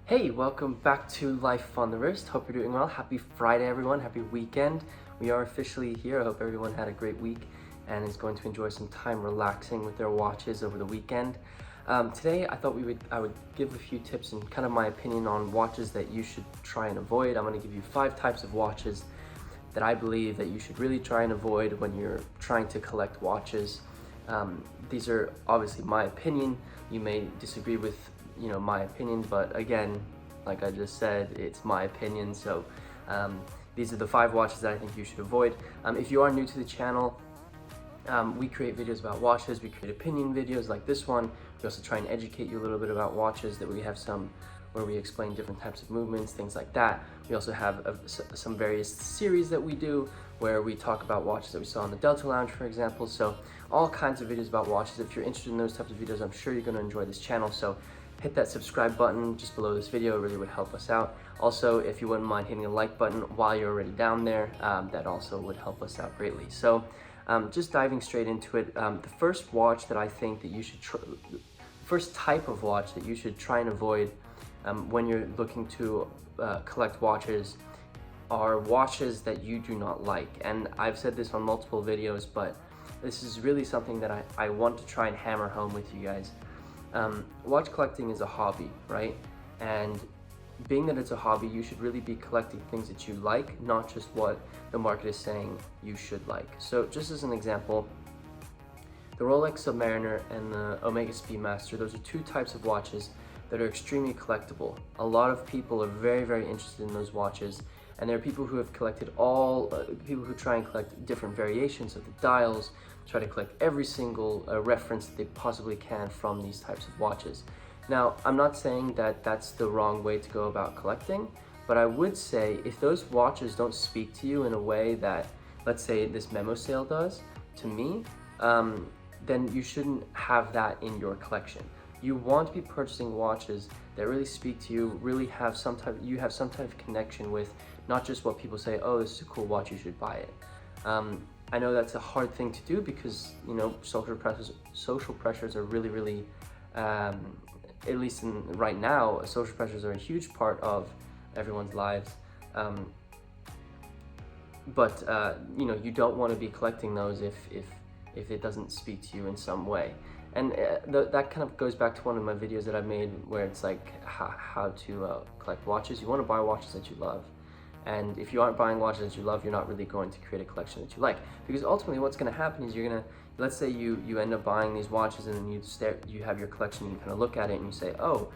Hey, welcome back to Life on the Wrist. Hope you're doing well. Happy Friday, everyone. Happy weekend. We are officially here. I hope everyone had a great week and is going to enjoy some time relaxing with their watches over the weekend. Today, I thought I would give a few tips and kind of my opinion on watches that you should try and avoid. I'm going to give you 5 types of watches that I believe that you should really try and avoid when you're trying to collect watches. These are obviously my opinion. You may disagree with my opinion, but again, like I just said, it's my opinion. So these are the 5 watches that I think you should avoid. If you are new to the channel, we create videos about watches. We create opinion videos like this one. We also try and educate you a little bit about watches. That we have some where we explain different types of movements, things like that. We also have some various series that we do where we talk about watches that we saw in the Delta Lounge, for example. So all kinds of videos about watches. If you're interested in those types of videos, I'm sure you're going to enjoy this channel. So hit that subscribe button just below this video. It really would help us out. Also, if you wouldn't mind hitting the like button while you're already down there, that also would help us out greatly. So just diving straight into it, the first watch that I think that you should first type of watch that you should try and avoid when you're looking to collect watches are watches that you do not like. And I've said this on multiple videos, but this is really something that I want to try and hammer home with you guys. Watch collecting is a hobby, right? And being that it's a hobby, you should really be collecting things that you like, not just what the market is saying you should like. So just as an example, the Rolex Submariner and the Omega Speedmaster, those are 2 types of watches that are extremely collectible. A lot of people are very, very interested in those watches, and there are people who have collected people who try and collect different variations of the dials, try to collect every single reference that they possibly can from these types of watches. Now, I'm not saying that that's the wrong way to go about collecting, but I would say if those watches don't speak to you in a way that, let's say, this memo sale does to me, then you shouldn't have that in your collection. You want to be purchasing watches that really speak to you, really have you have some type of connection with, not just what people say, oh, this is a cool watch, you should buy it. I know that's a hard thing to do because, social pressures are really, really, at least right now, social pressures are a huge part of everyone's lives. But you don't want to be collecting those if it doesn't speak to you in some way. And that kind of goes back to one of my videos that I made where it's like how to collect watches. You want to buy watches that you love. And if you aren't buying watches that you love, you're not really going to create a collection that you like. Because ultimately what's going to happen is let's say you end up buying these watches and then you have your collection and you kind of look at it and you say, oh,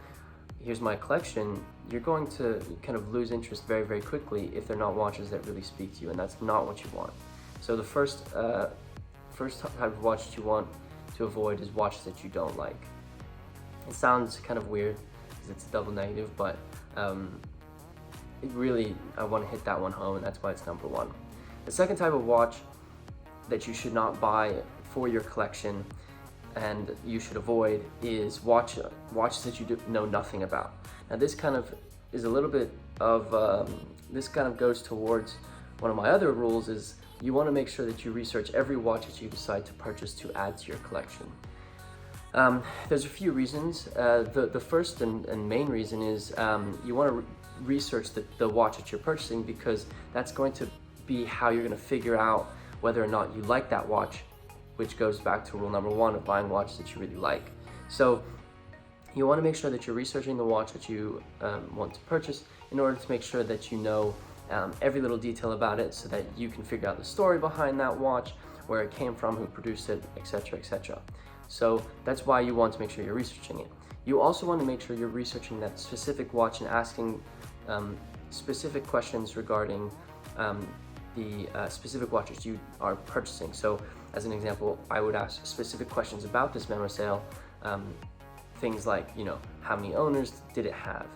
here's my collection. You're going to kind of lose interest very, very quickly if they're not watches that really speak to you, and that's not what you want. So the first type of watch that you want to avoid is watches that you don't like. It sounds kind of weird because it's a double negative, but I want to hit that one home, and that's why it's number 1. The second type of watch that you should not buy for your collection and you should avoid is watches that you know nothing about. Now this kind of is a little bit of, this kind of goes towards one of my other rules is you want to make sure that you research every watch that you decide to purchase to add to your collection. There's a few reasons. The first and main reason is you want to research the watch that you're purchasing, because that's going to be how you're going to figure out whether or not you like that watch, which goes back to rule number 1 of buying watches that you really like. So you want to make sure that you're researching the watch that you want to purchase in order to make sure that you know every little detail about it, so that you can figure out the story behind that watch, where it came from, who produced it, etc., etc. So that's why you want to make sure you're researching it. You also want to make sure you're researching that specific watch and asking specific questions regarding the specific watches you are purchasing. So as an example, I would ask specific questions about this memo sale, things like, how many owners did it have?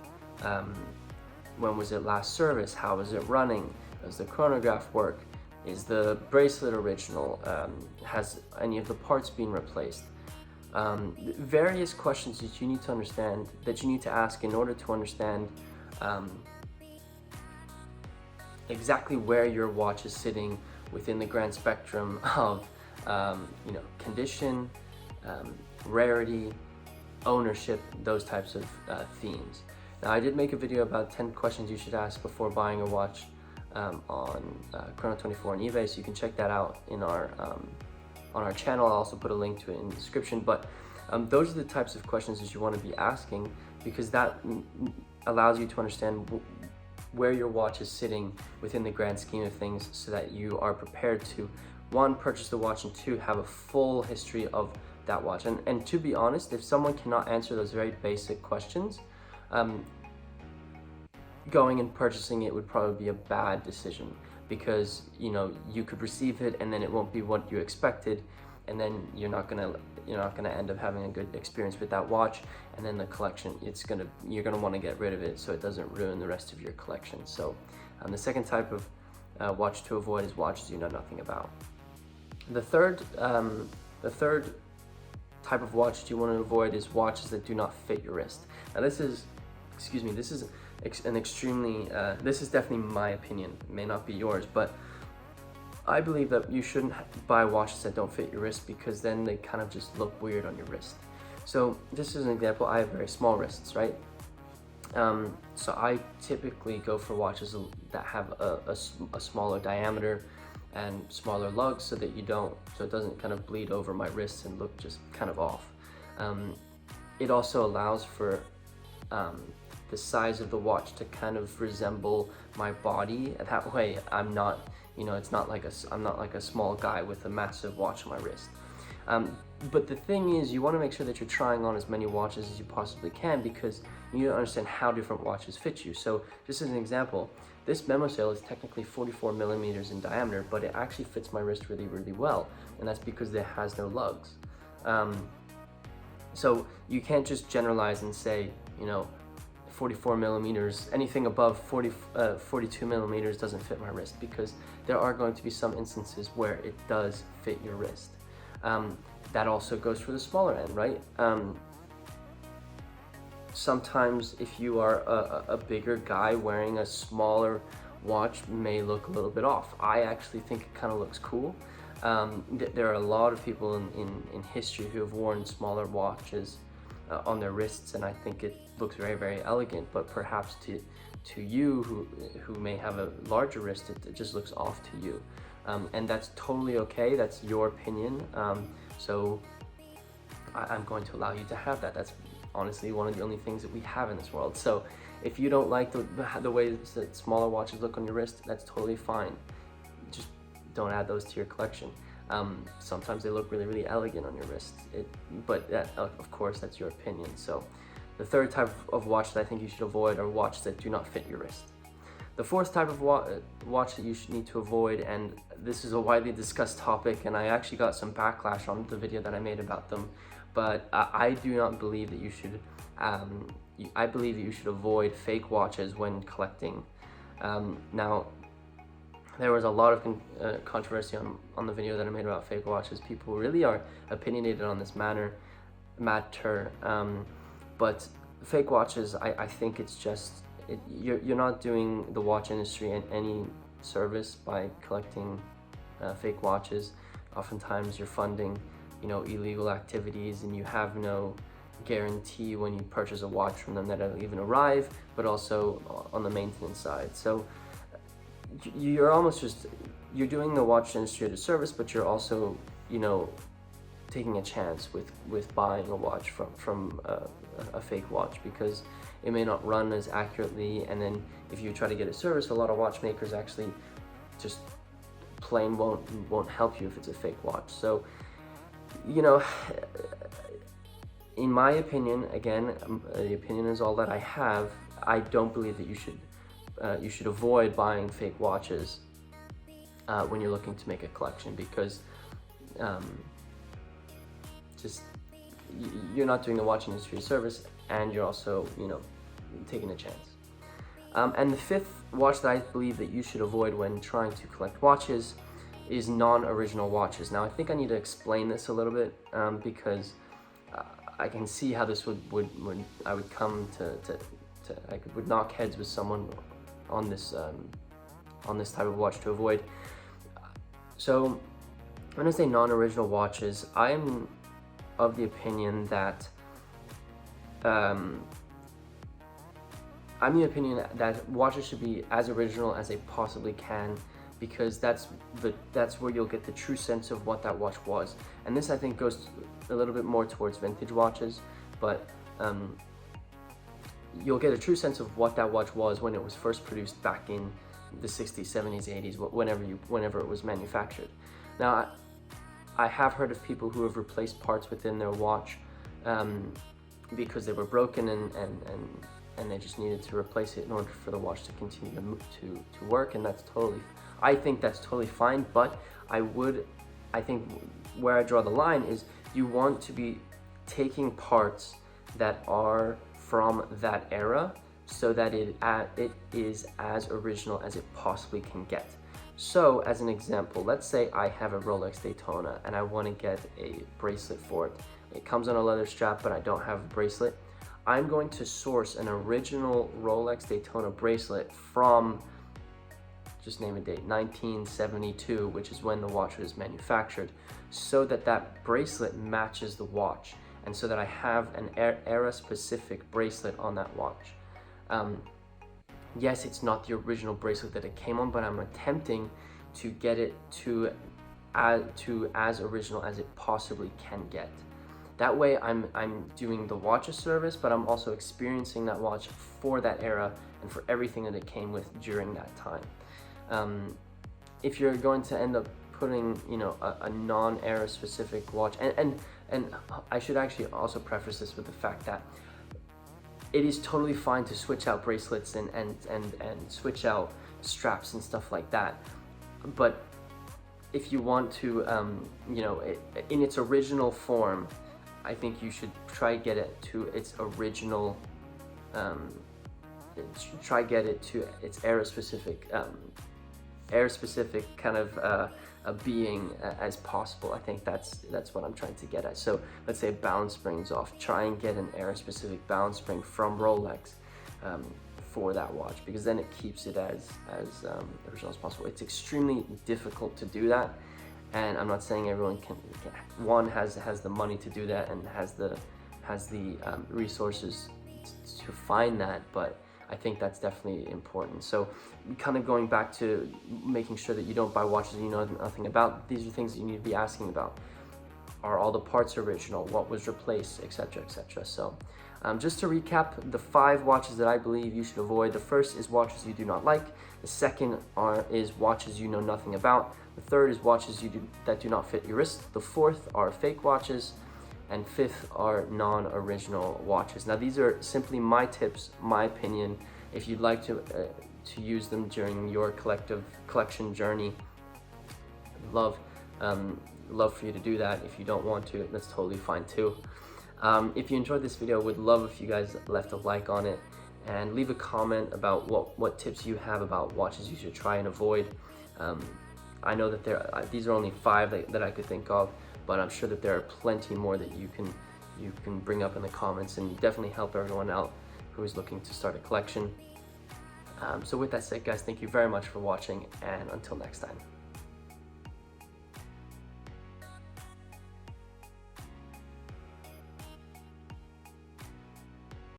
When was it last serviced? How is it running? Does the chronograph work? Is the bracelet original? Has any of the parts been replaced? Various questions that you need to understand, that you need to ask in order to understand exactly where your watch is sitting within the grand spectrum of condition, rarity, ownership, those types of themes. Now, I did make a video about 10 questions you should ask before buying a watch on Chrono24 on eBay, so you can check that out in on our channel. I'll also put a link to it in the description. But those are the types of questions that you want to be asking, because that allows you to understand where your watch is sitting within the grand scheme of things, so that you are prepared to, one, purchase the watch, and two, have a full history of that watch. And to be honest, if someone cannot answer those very basic questions, going and purchasing it would probably be a bad decision, because you could receive it and then it won't be what you expected, and then you're not gonna end up having a good experience with that watch, and then the collection, you're gonna want to get rid of it so it doesn't ruin the rest of your collection. So the second type of watch to avoid is watches you know nothing about. The third type of watch you want to avoid is watches that do not fit your wrist. Now this is an extremely, this is definitely my opinion, it may not be yours, but I believe that you shouldn't buy watches that don't fit your wrist, because then they kind of just look weird on your wrist. So just as an example, I have very small wrists, right? So I typically go for watches that have a smaller diameter and smaller lugs, so that it doesn't kind of bleed over my wrists and look just kind of off. It also allows for the size of the watch to kind of resemble my body. That way I'm not, it's not like I'm not like a small guy with a massive watch on my wrist. But the thing is, you want to make sure that you're trying on as many watches as you possibly can, because you need to understand how different watches fit you. So just as an example, this Memosail is technically 44 millimeters in diameter, but it actually fits my wrist really, really well. And that's because it has no lugs. So you can't just generalize and say, 44 millimeters, anything above 42 millimeters doesn't fit my wrist, because there are going to be some instances where it does fit your wrist. That also goes for the smaller end, right? Sometimes if you are a bigger guy, wearing a smaller watch may look a little bit off. I actually think it kind of looks cool. There are a lot of people in history who have worn smaller watches on their wrists, and I think it looks very, very elegant. But perhaps to you who may have a larger wrist, it just looks off to you, and that's totally okay. That's your opinion. So I'm going to allow you to have that. That's honestly one of the only things that we have in this world. So if you don't like the way that smaller watches look on your wrist, that's totally fine. Just don't add those to your collection. Sometimes they look really, really elegant on your wrist, but of course, that's your opinion. So the third type of watch that I think you should avoid are watches that do not fit your wrist. The fourth type of watch that you should need to avoid, and this is a widely discussed topic, and I actually got some backlash on the video that I made about them, but I do not believe that you should, I believe that you should avoid fake watches when collecting. Now, there was a lot of controversy on the video that I made about fake watches. People really are opinionated on this matter, but fake watches, I think it's just, you're not doing the watch industry any service by collecting fake watches. Oftentimes you're funding, illegal activities, and you have no guarantee when you purchase a watch from them that it'll even arrive, but also on the maintenance side. So you're almost you're doing the watch industry a disservice, but you're also, taking a chance with buying a watch from a fake watch, because it may not run as accurately, and then if you try to get a service, a lot of watchmakers actually just plain won't help you if it's a fake watch. So, in my opinion, again, the opinion is all that I have, I don't believe that you should avoid buying fake watches when you're looking to make a collection, because you're not doing the watch industry a service, and you're also, taking a chance. And the fifth watch that I believe that you should avoid when trying to collect watches is non-original watches. Now, I think I need to explain this a little bit, because I can see how this would I would come I would knock heads with someone on this type of watch to avoid. So when I say non-original watches, I'm of the opinion that I'm the opinion that watches should be as original as they possibly can, because that's where you'll get the true sense of what that watch was. And this, I think, goes a little bit more towards vintage watches, but you'll get a true sense of what that watch was when it was first produced back in the 60s, 70s, 80s, whenever it was manufactured. Now, I have heard of people who have replaced parts within their watch because they were broken and they just needed to replace it in order for the watch to continue to work, and I think that's totally fine. But I think where I draw the line is you want to be taking parts that are from that era so that it is as original as it possibly can get. So as an example, let's say I have a Rolex Daytona and I want to get a bracelet for it. It comes on a leather strap, but I don't have a bracelet. I'm going to source an original Rolex Daytona bracelet from, just name a date, 1972, which is when the watch was manufactured, so that that bracelet matches the watch, and so that I have an era-specific bracelet on that watch. Yes, it's not the original bracelet that it came on, but I'm attempting to get it to as original as it possibly can get. That way I'm doing the watch a service, but I'm also experiencing that watch for that era and for everything that it came with during that time. If you're going to end up putting, you know, a non-era specific watch, and I should actually also preface this with the fact that it is totally fine to switch out bracelets and switch out straps and stuff like that. But if you want to, you know, in its original form, I think you should try get it to its original, try get it to its era-specific kind of a being as possible. I think that's what I'm trying to get at. So let's say a balance spring's off, try and get an era-specific balance spring from Rolex for that watch, because then it keeps it as original as possible. It's extremely difficult to do that, and I'm not saying everyone has the money to do that and has the resources to find that, but I think that's definitely important. So kind of going back to making sure that you don't buy watches you know nothing about, these are things that you need to be asking about. Are all the parts original? What was replaced? Etc, etc. So just to recap, the 5 watches that I believe you should avoid. The first is watches you do not like. The second is watches you know nothing about. The third is watches that do not fit your wrist. The fourth are fake watches. And fifth are non-original watches. Now these are simply my tips, my opinion. If you'd like to use them during your collection journey, love for you to do that. If you don't want to, that's totally fine too. If you enjoyed this video, would love if you guys left a like on it and leave a comment about what tips you have about watches you should try and avoid. I know that these are only 5 that I could think of, but I'm sure that there are plenty more that you can bring up in the comments and definitely help everyone out who is looking to start a collection. So with that said, guys, thank you very much for watching, and until next time.